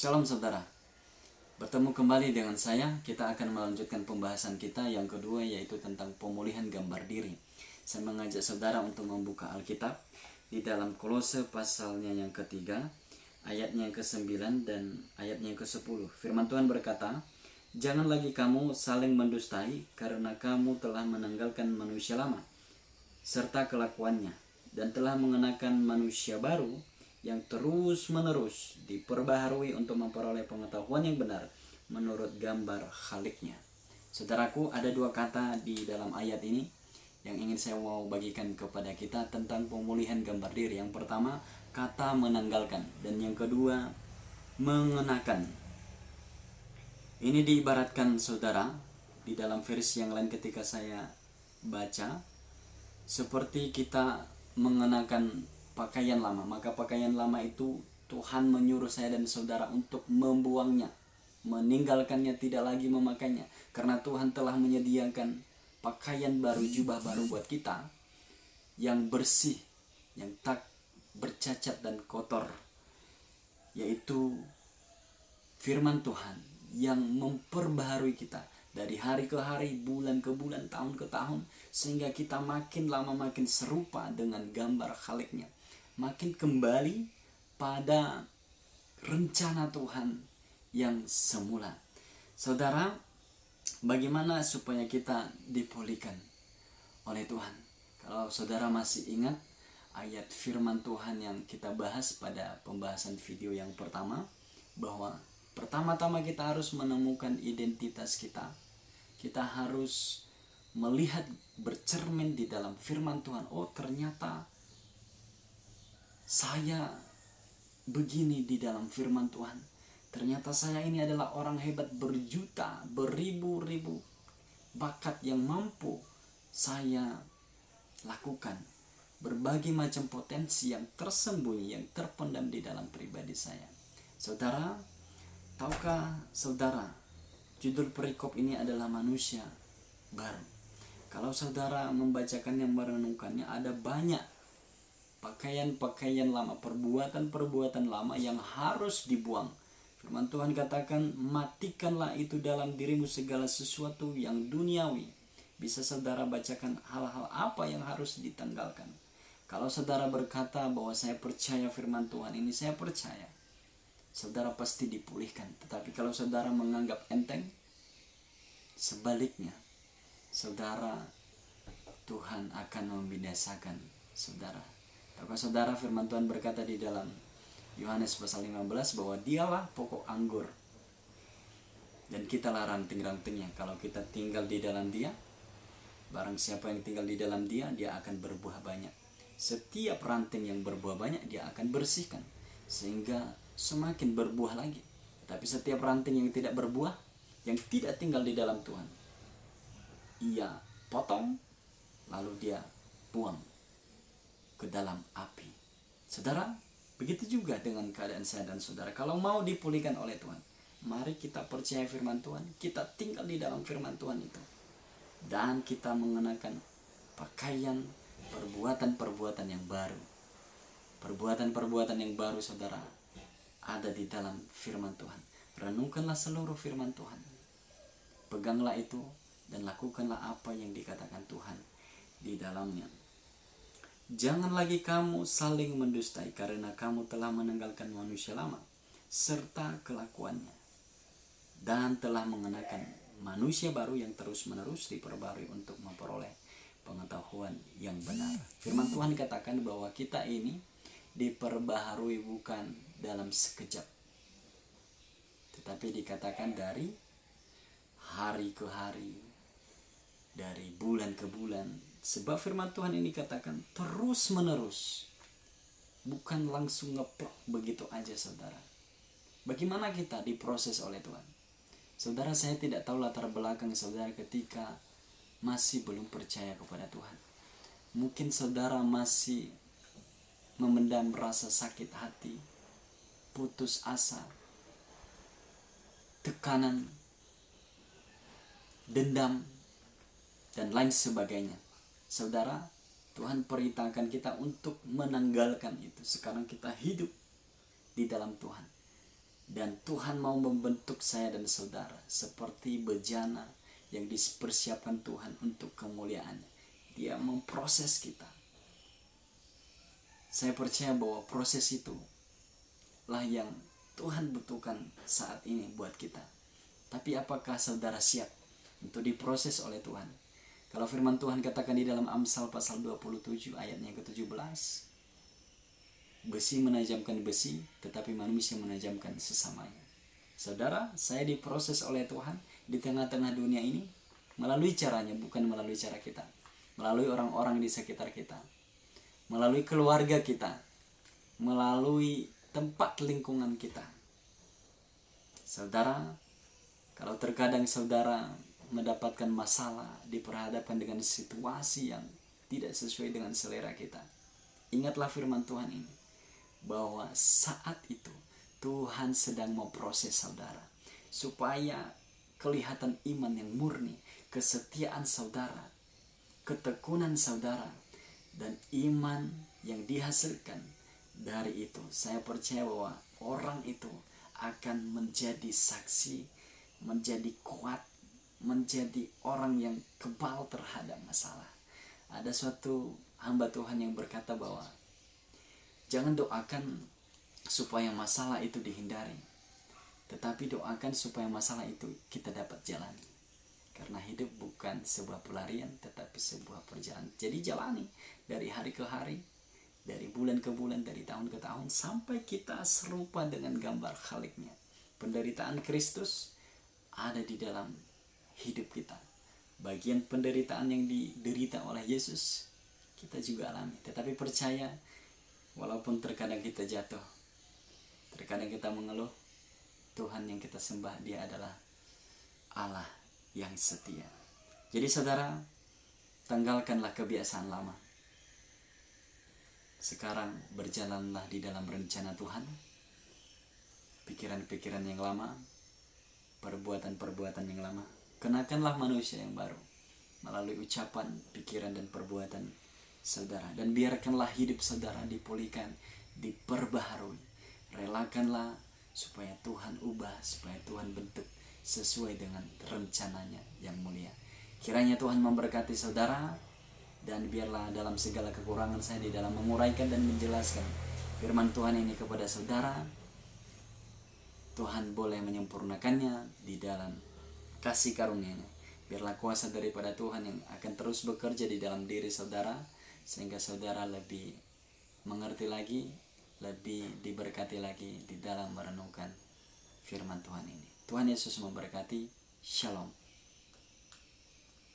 Shalom saudara, bertemu kembali dengan saya. Kita akan melanjutkan pembahasan kita yang kedua, yaitu tentang pemulihan gambar diri. Saya mengajak saudara untuk membuka Alkitab di dalam Kolose pasalnya yang ketiga, ayatnya yang ke-9 dan ayatnya yang ke-10. Firman Tuhan berkata, "Jangan lagi kamu saling mendustai, karena kamu telah menanggalkan manusia lama serta kelakuannya, dan telah mengenakan manusia baru yang terus-menerus diperbaharui untuk memperoleh pengetahuan yang benar menurut gambar Khaliknya." Saudaraku, ada dua kata di dalam ayat ini yang ingin saya mau bagikan kepada kita tentang pemulihan gambar diri. Yang pertama, kata menanggalkan, dan yang kedua, mengenakan. Ini diibaratkan saudara di dalam versi yang lain ketika saya baca, seperti kita mengenakan pakaian lama. Maka pakaian lama itu Tuhan menyuruh saya dan saudara untuk membuangnya, meninggalkannya, tidak lagi memakainya, karena Tuhan telah menyediakan pakaian baru, jubah baru buat kita yang bersih, yang tak bercacat dan kotor, yaitu firman Tuhan yang memperbaharui kita dari hari ke hari, bulan ke bulan, tahun ke tahun, sehingga kita makin lama makin serupa dengan gambar Khaliknya, makin kembali pada rencana Tuhan yang semula. Saudara, bagaimana supaya kita dipulihkan oleh Tuhan? Kalau saudara masih ingat ayat firman Tuhan yang kita bahas pada pembahasan video yang pertama, bahwa pertama-tama kita harus menemukan identitas kita. Kita harus melihat, bercermin di dalam firman Tuhan. Oh, ternyata saya begini di dalam firman Tuhan. Ternyata saya ini adalah orang hebat, berjuta, beribu-ribu bakat yang mampu saya lakukan. Berbagai macam potensi yang tersembunyi, yang terpendam di dalam pribadi saya. Saudara, tahukah saudara, judul perikop ini adalah manusia baru. Kalau saudara membacakannya, merenungkannya, ada banyak pakaian-pakaian lama, perbuatan-perbuatan lama yang harus dibuang. Firman Tuhan katakan, matikanlah itu dalam dirimu segala sesuatu yang duniawi. Bisa saudara bacakan hal-hal apa yang harus ditanggalkan. Kalau saudara berkata bahwa saya percaya firman Tuhan ini, saya percaya, saudara pasti dipulihkan. Tetapi kalau saudara menganggap enteng, sebaliknya, saudara, Tuhan akan membinasakan saudara. Tahukah saudara, firman Tuhan berkata di dalam Yohanes pasal 15 bahwa dialah pokok anggur dan kitalah ranting-rantingnya. Kalau kita tinggal di dalam dia, barang siapa yang tinggal di dalam dia, dia akan berbuah banyak. Setiap ranting yang berbuah banyak, dia akan bersihkan sehingga semakin berbuah lagi. Tapi setiap ranting yang tidak berbuah, yang tidak tinggal di dalam Tuhan, ia potong, lalu dia buang ke dalam api. Saudara, begitu juga dengan keadaan saya dan saudara. Kalau mau dipulihkan oleh Tuhan, mari kita percaya firman Tuhan, kita tinggal di dalam firman Tuhan itu, dan kita mengenakan pakaian perbuatan-perbuatan yang baru. Perbuatan-perbuatan yang baru, saudara, ada di dalam firman Tuhan. Renungkanlah seluruh firman Tuhan, peganglah itu, dan lakukanlah apa yang dikatakan Tuhan di dalamnya. Jangan lagi kamu saling mendustai, karena kamu telah menanggalkan manusia lama serta kelakuannya, dan telah mengenakan manusia baru yang terus-menerus diperbarui untuk memperoleh pengetahuan yang benar. Firman Tuhan katakan bahwa kita ini diperbaharui bukan dalam sekejap, tetapi dikatakan dari hari ke hari, dari bulan ke bulan. Sebab firman Tuhan ini katakan terus menerus, bukan langsung ngeplok begitu aja, saudara. Bagaimana kita diproses oleh Tuhan? Saudara, saya tidak tahu latar belakang saudara ketika masih belum percaya kepada Tuhan. Mungkin saudara masih memendam rasa sakit hati, putus asa, tekanan, dendam, dan lain sebagainya. Saudara, Tuhan perintahkan kita untuk menanggalkan itu. Sekarang kita hidup di dalam Tuhan, Dan Tuhan mau membentuk saya dan saudara seperti bejana yang dipersiapkan Tuhan untuk kemuliaannya. Dia memproses kita. Saya percaya bahwa proses itu lah yang Tuhan butuhkan saat ini buat kita. Tapi apakah saudara siap untuk diproses oleh Tuhan? Kalau firman Tuhan katakan di dalam Amsal pasal 27 ayatnya ke-17, besi menajamkan besi, tetapi manusia menajamkan sesamanya. Saudara, saya diproses oleh Tuhan di tengah-tengah dunia ini melalui caranya, bukan melalui cara kita. Melalui orang-orang di sekitar kita, melalui keluarga kita, melalui tempat lingkungan kita. Saudara, kalau terkadang saudara mendapatkan masalah, diperhadapkan dengan situasi yang tidak sesuai dengan selera kita, ingatlah firman Tuhan ini, bahwa saat itu Tuhan sedang memproses saudara, supaya kelihatan iman yang murni, kesetiaan saudara, ketekunan saudara, dan iman yang dihasilkan dari itu. Saya percaya bahwa orang itu akan menjadi saksi, menjadi kuat, menjadi orang yang kebal terhadap masalah. Ada suatu hamba Tuhan yang berkata bahwa jangan doakan supaya masalah itu dihindari, tetapi doakan supaya masalah itu kita dapat jalani. Karena hidup bukan sebuah pelarian, tetapi sebuah perjalanan. Jadi jalani dari hari ke hari, dari bulan ke bulan, dari tahun ke tahun, sampai kita serupa dengan gambar Khaliknya. Penderitaan Kristus ada di dalam hidup kita. Bagian penderitaan yang diderita oleh Yesus kita juga alami. Tetapi percaya, walaupun terkadang kita jatuh, terkadang kita mengeluh, Tuhan yang kita sembah, Dia adalah Allah yang setia. Jadi saudara, tanggalkanlah kebiasaan lama. Sekarang berjalanlah di dalam rencana Tuhan. Pikiran-pikiran yang lama, perbuatan-perbuatan yang lama, kenakanlah manusia yang baru melalui ucapan, pikiran, dan perbuatan saudara. Dan biarkanlah hidup saudara dipulihkan, diperbaharui. Relakanlah supaya Tuhan ubah, supaya Tuhan bentuk sesuai dengan rencananya yang mulia. Kiranya Tuhan memberkati saudara, dan biarlah dalam segala kekurangan saya di dalam menguraikan dan menjelaskan firman Tuhan ini kepada saudara, Tuhan boleh menyempurnakannya di dalam kasih karunia-Nya. Biarlah kuasa daripada Tuhan yang akan terus bekerja di dalam diri saudara, sehingga saudara lebih mengerti lagi, lebih diberkati lagi di dalam merenungkan firman Tuhan ini. Tuhan Yesus memberkati. Shalom.